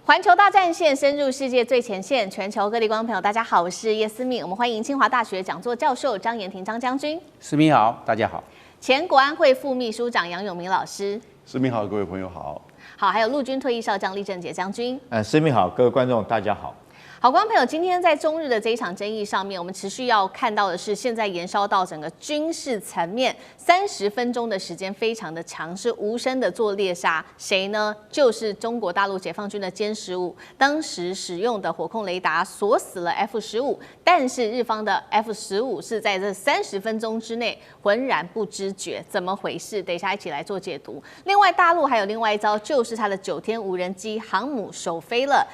环球大战线深入世界最前线，全球各地观众朋友，大家好，我是叶思敏。我们欢迎清华大学讲座教授张延廷张将军。思敏好，大家好。前国安会副秘书长杨永明老师。思敏好，各位朋友好。好，还有陆军退役少将厉正杰将军。思敏好，各位观众大家好。好，观众朋友，今天在中日的这一场争议上面，我们持续要看到的是，现在延烧到整个军事层面，30分钟的时间非常的长，是无声的做猎杀。谁呢？就是中国大陆解放军的歼15，当时使用的火控雷达锁死了 F-15，但是日方的 F-15是在这30分钟之内浑然不知觉，怎么回事？等一下一起来做解读。另外，大陆还有另外一招，就是它的9天无人机航母首飞了。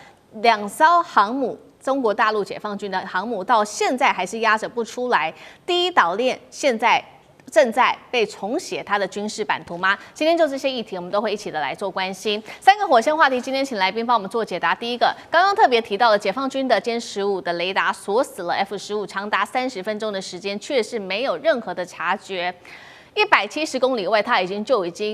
2艘航母，中国大陆解放军的航母到现在还是压着不出来。第一岛链现在正在被重写它的军事版图吗？今天就这些议题，我们都会一起的来做关心。3个火线话题，今天请来宾帮我们做解答。第一个，刚刚特别提到了解放军的歼15的雷达锁死了 F-15，长达30分钟的时间，却是没有任何的察觉。170公里外，他已经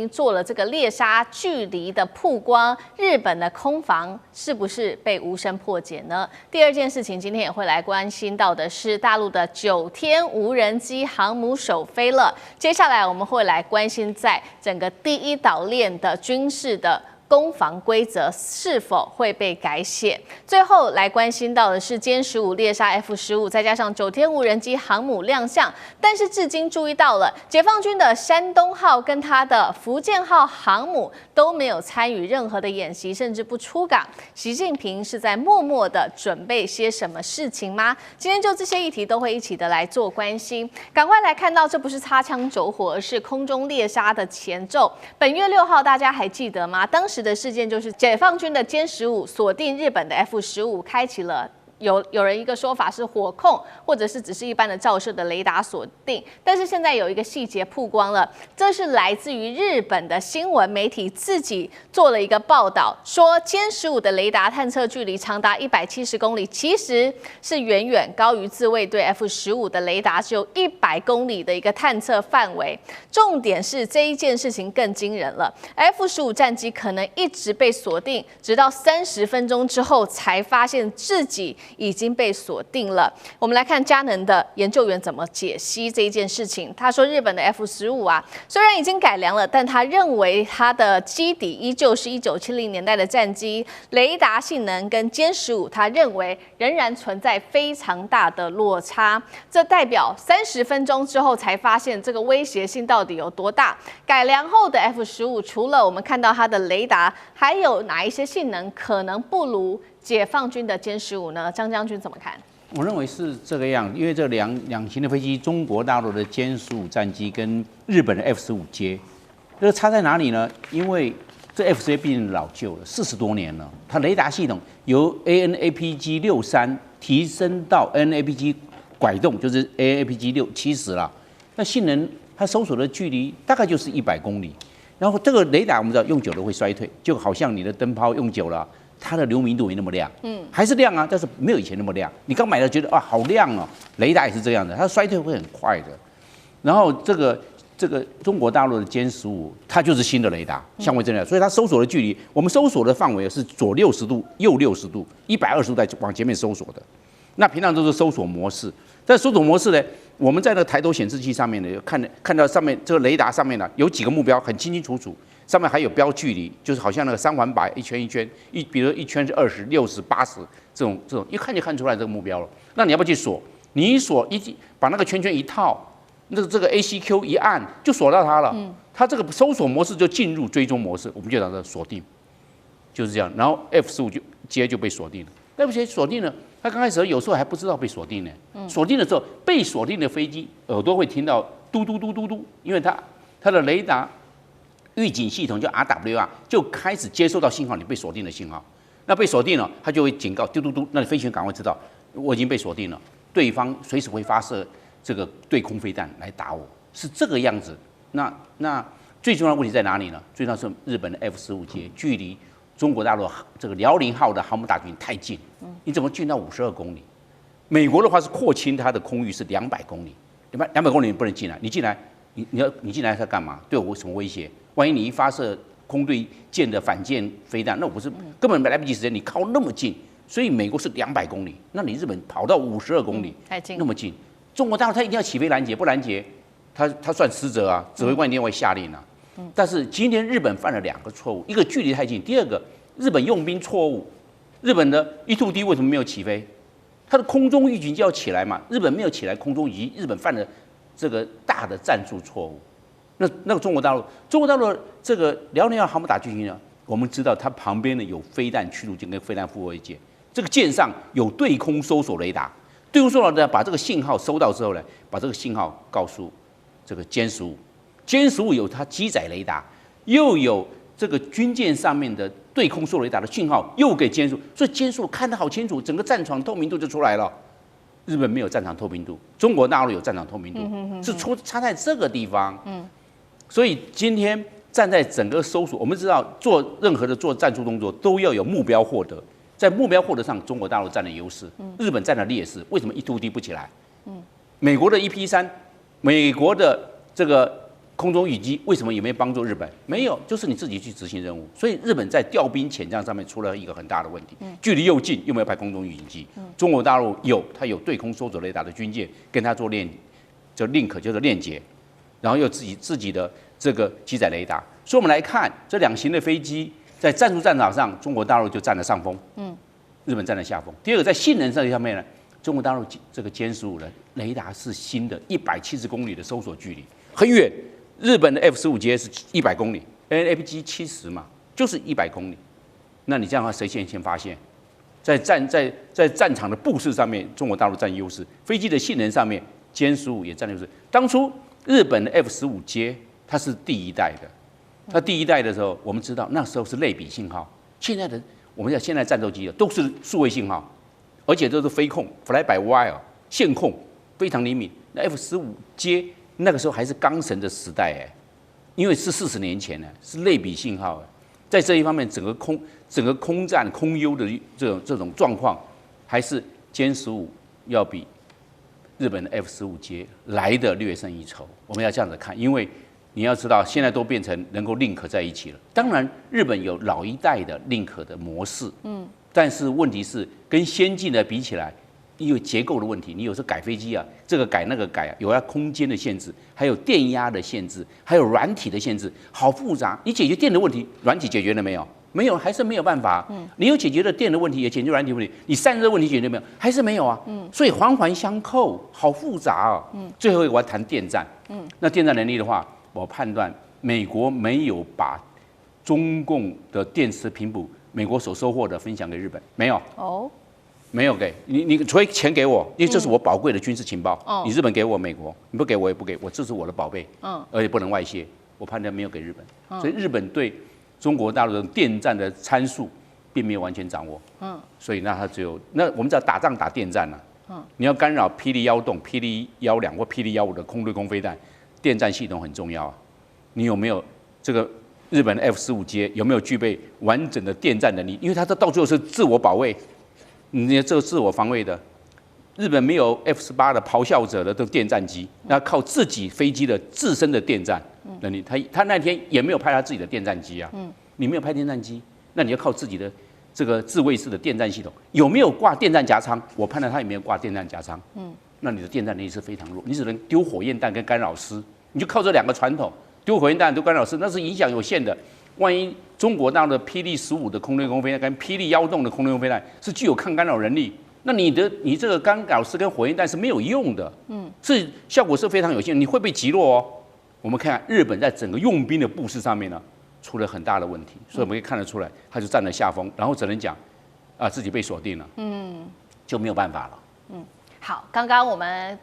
做了这个猎杀距离的曝光。日本的空防是不是被无声破解呢？第二件事情，今天也会来关心到的是大陆的9天无人机航母首飞了。接下来我们会来关心在整个第一岛链的军事的攻防规则是否会被改写？最后来关心到的是歼15猎杀 F-15，再加上9天无人机航母亮相，但是至今注意到了解放军的山东号跟它的福建号航母都没有参与任何的演习，甚至不出港。习近平是在默默的准备些什么事情吗？今天就这些议题都会一起的来做关心。赶快来看到，这不是擦枪走火，而是空中猎杀的前奏。本月6号，大家还记得吗？当时的事件就是解放军的歼15锁定日本的 F-15，开启了有人一个说法是火控，或者是只是一般的照射的雷达锁定，但是现在有一个细节曝光了，这是来自于日本的新闻媒体自己做了一个报道，说歼15的雷达探测距离长达170公里，其实是远远高于自卫队 F-15的雷达只有100公里的一个探测范围。重点是这一件事情更惊人了 ，F-15战机可能一直被锁定，直到30分钟之后才发现自己已经被锁定了。我们来看佳能的研究员怎么解析这一件事情。他说，日本的 F-15啊，虽然已经改良了，但他认为它的基底依旧是1970年代的战机，雷达性能跟歼15，他认为仍然存在非常大的落差。这代表30分钟之后才发现这个威胁性到底有多大。改良后的 F-15，除了我们看到它的雷达，还有哪一些性能可能不如解放军的歼15呢？张将军怎么看？我认为是这个样，因为这两型的飞机，中国大陆的歼15战机跟日本的 F-15接，这个差在哪里呢？因为这 F-15毕竟老旧了，40多年了，它雷达系统由 AN/APG-63提升到 AN/APG 拐动，就是 AN/APG-70了，那性能它搜索的距离大概就是100公里。然后这个雷达我们知道用久了会衰退，就好像你的灯泡用久了，它的流明度没那么亮，还是亮啊，但是没有以前那么亮。你刚买了觉得好亮哦，雷达也是这样的，它衰退会很快的。然后这个中国大陆的歼15，它就是新的雷达，相位正亮，所以它搜索的距离，我们搜索的范围是左60度、右60度，120度在往前面搜索的。那平常都是搜索模式，在搜索模式呢，我们在那个抬头显示器上面呢，看到上面这个雷达上面呢有几个目标很清清楚楚，上面还有标距离，就是好像那个3环摆一圈一圈，比如一圈是20、60、80这种，一看就看出来这个目标了。那你要不要去锁？你一锁把那个圈圈一套，这个 ACQ 一按就锁到它了。它这个搜索模式就进入追踪模式，我们就把它锁定，就是这样。然后 F-15就被锁定了。F-15锁定了，它刚开始有时候还不知道被锁定呢。锁定的时候，被锁定的飞机耳朵会听到嘟嘟嘟嘟嘟，因为它的雷达预警系统就 RWR 就开始接收到信号，你被锁定的信号。那被锁定了，它就会警告嘟嘟嘟，那你飞行员赶快知道我已经被锁定了，对方随时会发射这个对空飞弹来打我，是这个样子。那最重要的问题在哪里呢？最重要是日本的 F-15接距离中国大陆这个辽宁号的航母大军太近，你怎么近到52公里？美国的话是扩清它的空域是200公里，200公里你不能进来，你进来你进来它干嘛？对我什么威胁？万一你一发射空对舰的反舰飞弹，那我不是根本来不及时间，你靠那么近，所以美国是200公里，那你日本跑到52公里，太近，那么近，中国大陆它一定要起飞拦截，不拦截，它算失责啊，指挥官一定会下令啊。但是今天日本犯了2个错误，一个距离太近，第二个日本用兵错误。日本的E-2D为什么没有起飞？它的空中预警就要起来嘛，日本没有起来空中预警，日本犯了这个大的战术错误。那个中国大陆的这个辽宁号航母打击群呢，我们知道它旁边呢有飞弹驱逐舰跟飞弹护卫舰，这个舰上有对空搜索雷达，对空搜索雷达把这个信号收到之后呢，把这个信号告诉这个歼15，歼15有它机载雷达，又有这个军舰上面的对空搜索雷达的讯号，又给歼15，所以歼15看得好清楚，整个战场透明度就出来了。日本没有战场透明度，中国大陆有战场透明度，是差在这个地方。所以今天站在整个搜索，我们知道做任何的战术动作都要有目标获得，在目标获得上，中国大陆占了优势，日本占了劣势。为什么E-2D不起来？美国的EP-3，美国的这个空中雨机为什么也没帮助日本？没有，就是你自己去执行任务。所以日本在调兵遣将上面出了一个很大的问题，距离又近，又没有派空中预警机。中国大陆它有对空搜索雷达的军舰，跟它做就 link 就是链接。然后又自己的这个机载雷达，所以我们来看这2型的飞机在战术战场上，中国大陆就占了上风，日本占了下风。第二个在性能上面呢，中国大陆这个歼15的雷达是新的170公里的搜索距离，很远。日本的 F-15J 是100公里 ，NFG 70嘛，就是100公里。那你这样的话，谁先发现？在战场的布势上面，中国大陆占优势；飞机的性能上面，歼15也占优势。当初日本的 F-15J 它是第一代的，它第一代的时候，我们知道那时候是类比信号。我们现在战斗机都是数位信号，而且都是飞控 （fly by wire） 线控，非常灵敏。那 F-15J 那个时候还是钢绳的时代因为是40年前是类比信号在这一方面，整个空战空优的这种状况，还是歼15要比日本的 F-15J 来的略胜一筹，我们要这样子看，因为你要知道，现在都变成能够 link 在一起了。当然，日本有老一代的 link 的模式，但是问题是跟先进的比起来，因为结构的问题，你有时候改飞机这个改那个改有它空间的限制，还有电压的限制，还有软体的限制，好复杂。你解决电的问题，软体解决了没有？没有，还是没有办法。你有解决了电的问题，也解决软体问题，你散热问题解决没有？还是没有啊。所以环环相扣，好复杂最后一个我要谈电战。那电战能力的话，我判断美国没有把中共的电池频谱，美国所收获的分享给日本，没有。没有给你，除非钱给我，因为这是我宝贵的军事情报。你日本给我，美国你不给我也不给我，这是我的宝贝。而且不能外泄。我判断没有给日本，所以日本对中国大陆的电战的参数并没有完全掌握，所以那它只有我们知道打仗打电战你要干扰霹雳1洞、霹雳12或霹雳15的空对空飞弹，电战系统很重要你有没有这个日本的 F-15J 有没有具备完整的电战能力？因为它到最后是自我保卫，你这个自我防卫的。日本没有 F-18的咆哮者的这个电战机，那靠自己飞机的自身的电战能力。他那天也没有派他自己的电战机你没有派电战机，那你要靠自己的这个自卫式的电战系统。有没有挂电战夹舱？我判断他也没有挂电战夹舱。那你的电战能力是非常弱，你只能丢火焰弹跟干扰丝，你就靠这2个传统，丢火焰弹、丢干扰丝，那是影响有限的。万一中国大陆的霹雳15的空对空飞弹跟霹雳1洞的空对空飞弹是具有抗干扰能力。那你这个干扰丝跟火焰弹是没有用的，是效果是非常有限，你会被击落我们看日本在整个用兵的布势上面呢，出了很大的问题，所以我们可以看得出来，他就占了下风，然后只能讲自己被锁定了，就没有办法了。好，刚刚我们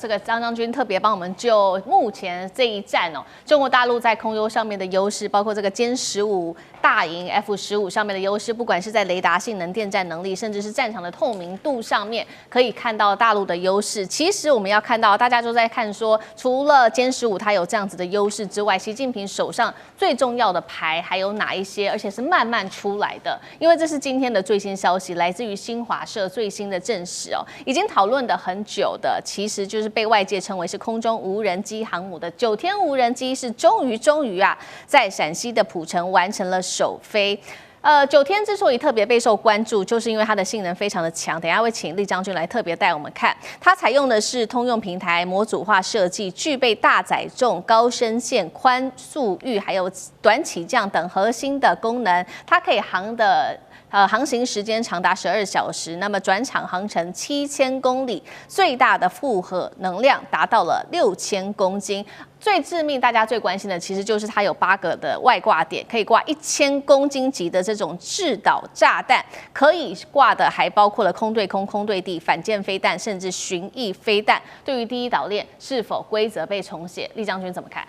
这个张将军特别帮我们就目前这一战中国大陆在空优上面的优势，包括这个歼15大赢 F-15上面的优势，不管是在雷达性能、电站能力，甚至是战场的透明度上面，可以看到大陆的优势。其实我们要看到，大家都在看说，除了歼15它有这样子的优势之外，习近平手上最重要的牌还有哪一些？而且是慢慢出来的，因为这是今天的最新消息，来自于新华社最新的证实哦，已经讨论的很久的，其实就是被外界称为是空中无人机航母的9天无人机是终于啊，在陕西的蒲城完成了首飞。9天之所以特别备受关注，就是因为它的性能非常的强。等一下会请厉将军来特别带我们看，它采用的是通用平台模组化设计，具备大载重、高升限、宽速域还有短起降等核心的功能。它可以航行时间长达12小时，那么转场航程7000公里，最大的负荷能量达到了6000公斤。最致命，大家最关心的其实就是它有8个的外挂点，可以挂1000公斤级的这种制导炸弹，可以挂的还包括了空对空、空对地、反舰飞弹，甚至巡弋飞弹。对于第一岛链是否规则被重写，厉将军怎么看？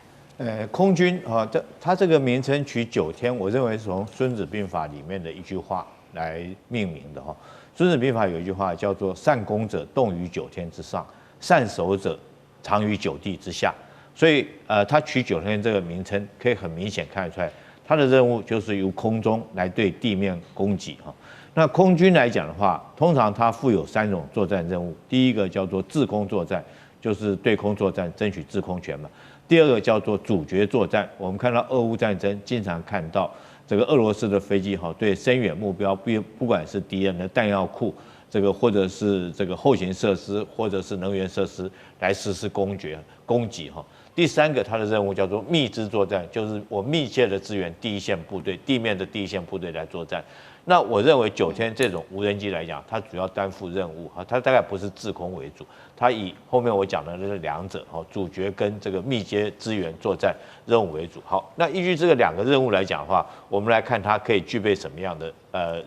空军啊，它这个名称取9天，我认为是从《孙子兵法》里面的一句话来命名的哈。《孙子兵法》有一句话叫做"善攻者动于9天之上，善守者藏于9地之下"。所以它取9天这个名称，可以很明显看得出来，它的任务就是由空中来对地面攻击哈。那空军来讲的话，通常它负有3种作战任务，第一个叫做制空作战，就是对空作战，争取制空权嘛。第二个叫做主角作战，我们看到俄乌战争经常看到这个俄罗斯的飞机哈，对深远目标，不管是敌人的弹药库，这个或者是这个后勤设施，或者是能源设施来实施攻击哈。第三个，它的任务叫做密支作战，就是我密切的支援第一线部队，地面的第一线部队来作战。那我认为9天这种无人机来讲，它主要担负任务哈，它大概不是制空为主，它以后面我讲的这两者哈，主角跟这个密接支援作战任务为主。好，那依据这个2个任务来讲的话，我们来看它可以具备什么样的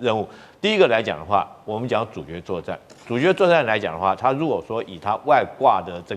任务。第一个来讲的话，我们讲主角作战。主角作战来讲的话，它如果说以它外挂的这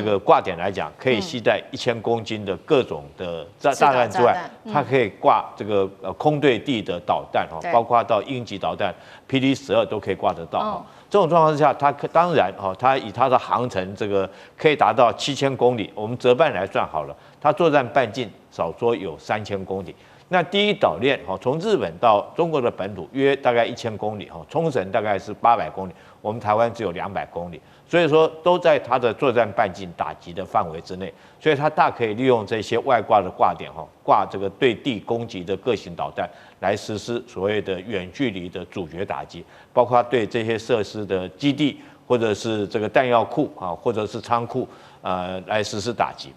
个挂点来讲，可以携带1000公斤的各种的炸弹之外，它可以挂这个空对地的导弹哈，包括到鹰击导弹、PD-12都可以挂得到哈。这种状况之下，它当然哈，它以它的航程这个可以达到7000公里，我们折半来算好了，它作战半径少说有3000公里。那第一岛链哈，从日本到中国的本土约大概1000公里哈，冲绳大概是800公里，我们台湾只有200公里，所以说都在它的作战半径打击的范围之内，所以它大可以利用这些外挂的挂点哈，挂这个对地攻击的各型导弹来实施所谓的远距离的主角打击，包括对这些设施的基地或者是这个弹药库啊，或者是仓库来实施打击。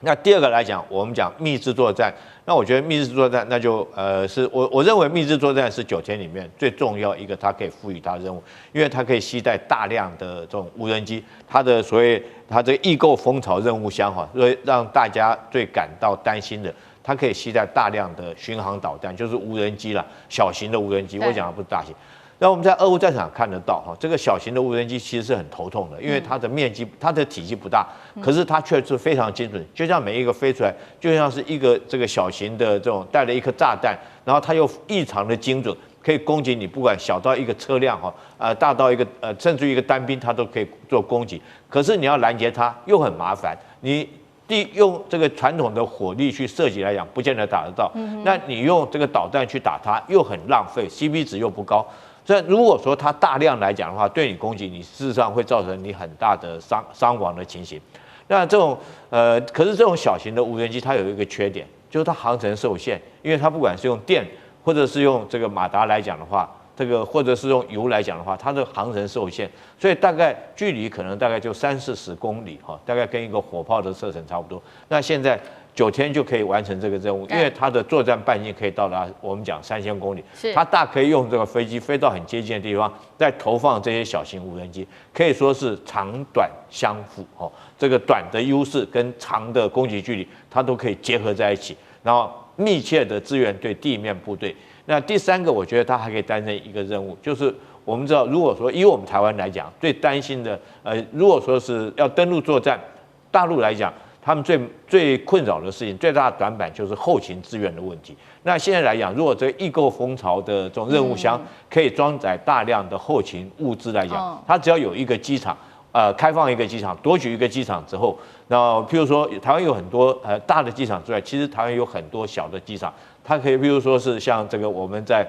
那第二个来讲，我们讲密支作战。那我觉得密支作战，那就是我认为密支作战是9天里面最重要一个，它可以赋予它任务，因为它可以携带大量的这种无人机，它的所谓它这个异构蜂巢任务箱哈，所以让大家最感到担心的，它可以携带大量的巡航导弹，就是无人机啦，小型的无人机，我讲的不是大型。那我们在俄乌战场看得到哈，这个小型的无人机其实是很头痛的，因为它的面积、它的体积不大，可是它却是非常精准，就像每一个飞出来，就像是一个这个小型的这种带了一颗炸弹，然后它又异常的精准，可以攻击你，不管小到一个车辆哈，大到一个甚至于一个单兵，它都可以做攻击。可是你要拦截它又很麻烦，你用这个传统的火力去射击来讲，不见得打得到。那你用这个导弹去打它又很浪费 ，CP 值又不高。所以如果说它大量来讲的话，对你攻击，你事实上会造成你很大的伤亡的情形。那这种可是这种小型的无人机它有一个缺点，就是它航程受限，因为它不管是用电或者是用这个马达来讲的话，这个或者是用油来讲的话，它的航程受限，所以大概距离可能大概就30-40公里哈，大概跟一个火炮的射程差不多。那现在9天就可以完成这个任务，因为它的作战半径可以到达我们讲3000公里，它大可以用这个飞机飞到很接近的地方，再投放这些小型无人机，可以说是长短相辅哦。这个短的优势跟长的攻击距离，它都可以结合在一起，然后密切的支援对地面部队。那第三个，我觉得它还可以担任一个任务，就是我们知道，如果说以我们台湾来讲，最担心的，如果说是要登陆作战，大陆来讲，他们最困扰的事情，最大的短板就是后勤资源的问题。那现在来讲，如果这个易购蜂巢的这种任务箱可以装载大量的后勤物资来讲，它只要有一个机场，开放一个机场，夺取一个机场之后，那譬如说台湾有很多大的机场之外，其实台湾有很多小的机场，它可以譬如说是像这个我们在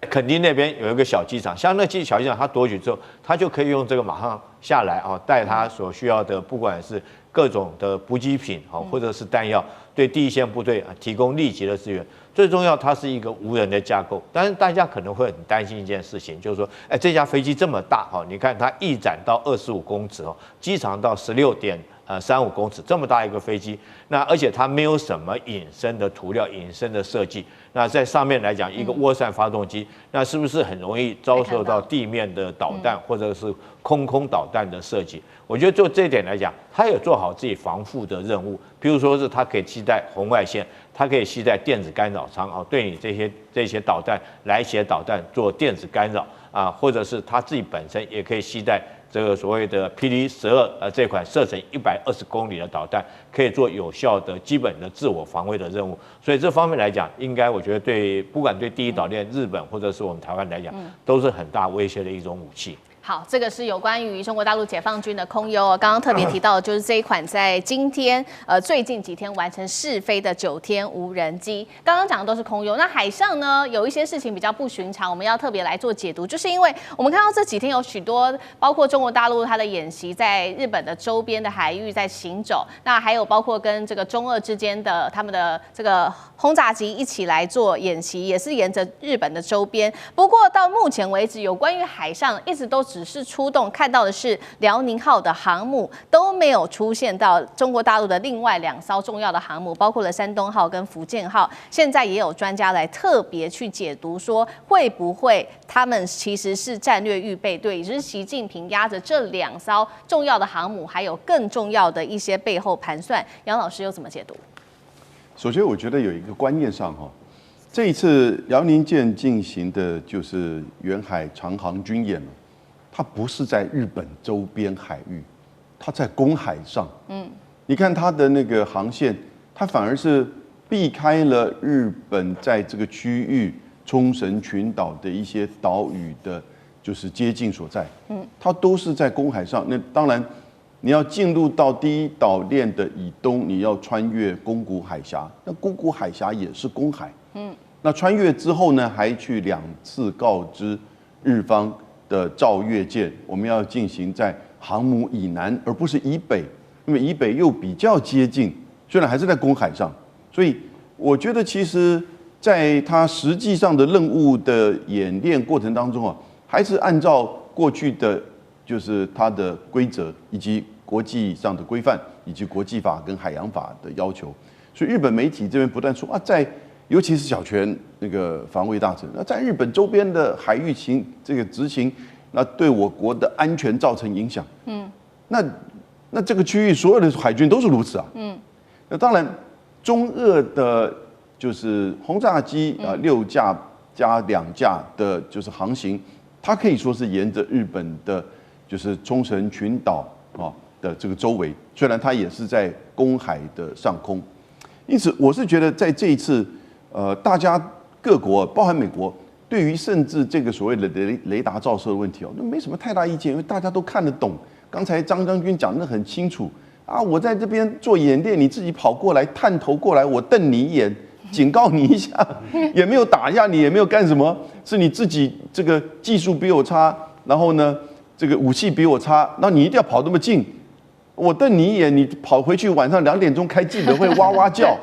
垦丁那边有一个小机场，像那小机场，它夺取之后，它就可以用这个马上下来带它所需要的，不管是各种的补给品或者是弹药，对第一线部队提供立即的资源。最重要，它是一个无人的架构。但是大家可能会很担心一件事情，就是说，这架飞机这么大你看它翼展到25公尺机长到16.35公尺，这么大一个飞机，那而且它没有什么隐身的涂料、隐身的设计。那在上面来讲，一个涡扇发动机，那是不是很容易遭受到地面的导弹或者是空导弹的射击？我觉得就这一点来讲，它有做好自己防护的任务。譬如说是它可以携带红外线，它可以携带电子干扰舱对你这些导弹来袭导弹做电子干扰或者是它自己本身也可以携带这个所谓的霹雳12这款射程120公里的导弹，可以做有效的基本的自我防卫的任务。所以这方面来讲，应该我觉得不管对第一岛链日本或者是我们台湾来讲，都是很大威胁的一种武器。好，这个是有关于中国大陆解放军的空优刚刚特别提到的就是这一款在今天最近几天完成试飞的9天无人机。刚刚讲的都是空优，那海上呢有一些事情比较不寻常，我们要特别来做解读，就是因为我们看到这几天有许多包括中国大陆它的演习在日本的周边的海域在行走，那还有包括跟这个中俄之间的他们的这个轰炸机一起来做演习，也是沿着日本的周边。不过到目前为止，有关于海上一直都只是出动，看到的是辽宁号的航母，都没有出现到中国大陆的另外2艘重要的航母，包括了山东号跟福建号。现在也有专家来特别去解读说，会不会他们其实是战略预备队，也就是习近平压着这2艘重要的航母，还有更重要的一些背后盘算。杨老师又怎么解读？首先，我觉得有一个观念上这一次辽宁舰进行的就是远海长航军演，它不是在日本周边海域，它在公海上。你看它的那个航线，它反而是避开了日本在这个区域冲绳群岛的一些岛屿的，就是接近所在。它都是在公海上。那当然，你要进入到第一岛链的以东，你要穿越宫古海峡。那宫古海峡也是公海。那穿越之后呢，还去2次告知日方的照越舰，我们要进行在航母以南，而不是以北，因为以北又比较接近，虽然还是在公海上。所以我觉得，其实在它实际上的任务的演练过程当中还是按照过去的就是它的规则以及国际上的规范，以及国际法跟海洋法的要求。所以日本媒体这边不断说尤其是小泉那个防卫大臣，那在日本周边的海域执行，那对我国的安全造成影响。那这个区域所有的海军都是如此啊。那当然，中俄的就是轰炸机6架加2架的，就是航行，它可以说是沿着日本的，就是冲绳群岛的这个周围，虽然它也是在公海的上空。因此，我是觉得在这一次。大家各国，包含美国，对于甚至这个所谓的雷达照射的问题那没什么太大意见，因为大家都看得懂。刚才张将军讲得很清楚我在这边做演练，你自己跑过来探头过来，我瞪你一眼，警告你一下，也没有打一下你，也没有干什么，是你自己这个技术比我差，然后呢，这个武器比我差，那你一定要跑那么近。我瞪你一眼，你跑回去晚上2点钟开记者会哇哇叫，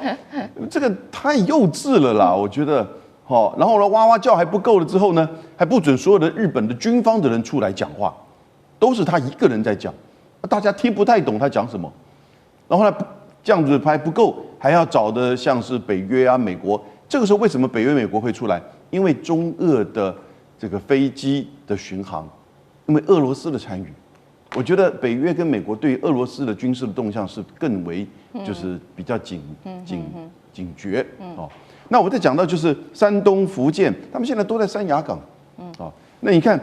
这个太幼稚了啦！我觉得，然后呢，哇哇叫还不够了之后呢，还不准所有的日本的军方的人出来讲话，都是他一个人在讲，大家听不太懂他讲什么。然后呢，这样子还不够，还要找的像是北约美国。这个时候为什么北约、美国会出来？因为中俄的这个飞机的巡航，因为俄罗斯的参与。我觉得北约跟美国对俄罗斯的军事的动向是更为就是比较警觉那我再讲到就是山东、福建，他们现在都在三亚港那你看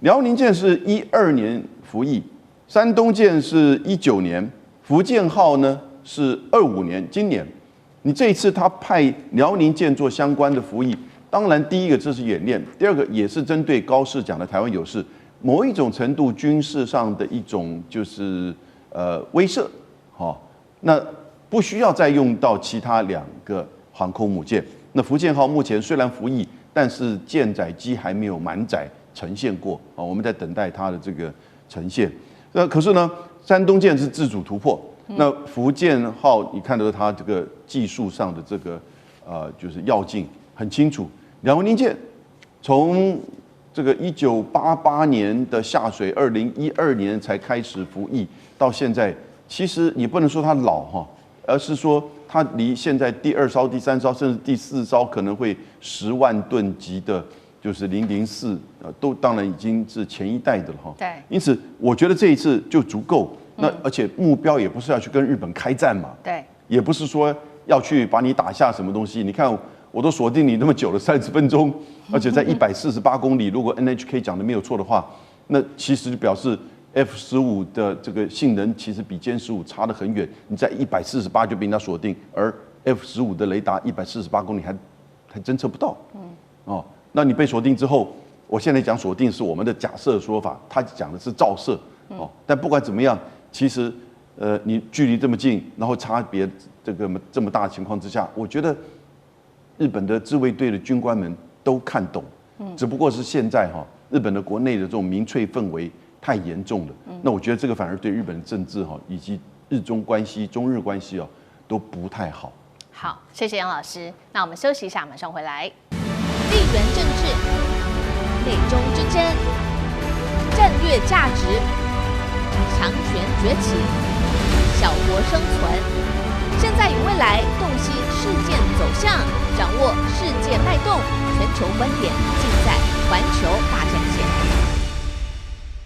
辽宁舰是12年服役，山东舰是19年，福建号呢是25年，今年，你这一次他派辽宁舰做相关的服役，当然第一个这是演练，第二个也是针对高市讲的台湾有事，某一种程度军事上的一种就是威慑，那不需要再用到其他2个航空母舰。那福建号目前虽然服役，但是舰载机还没有满载呈现过啊，我们在等待它的这个呈现。那可是呢，山东舰是自主突破，那福建号你看到它这个技术上的这个就是要进很清楚。辽宁舰从这个1988年的下水，2012年才开始服役，到现在，其实你不能说它老哈，而是说它离现在第2艘、第3艘，甚至第4艘可能会10万吨级的，就是004，都当然已经是前一代的了哈。对。因此，我觉得这一次就足够。那而且目标也不是要去跟日本开战嘛，对，也不是说要去把你打下什么东西。你看，我都锁定你那么久了，30分钟，而且在148公里，如果 NHK 讲的没有错的话，那其实就表示 F-15的这个性能其实比歼15差得很远。你在148就被人家锁定，而 F-15的雷达148公里还侦测不到。那你被锁定之后，我现在讲锁定是我们的假设说法，他讲的是照射。但不管怎么样，其实你距离这么近，然后差别这么大的情况之下，我觉得日本的自卫队的军官们都看懂，只不过是现在日本的国内的这种民粹氛围太严重了。那我觉得这个反而对日本的政治以及日中关系、中日关系都不太好。好，谢谢杨老师。那我们休息一下，马上回来。地缘政治、美中之争、战略价值、强权崛起、小国生存，现在与未来洞悉事件走向，掌握世界脉动，全球观点。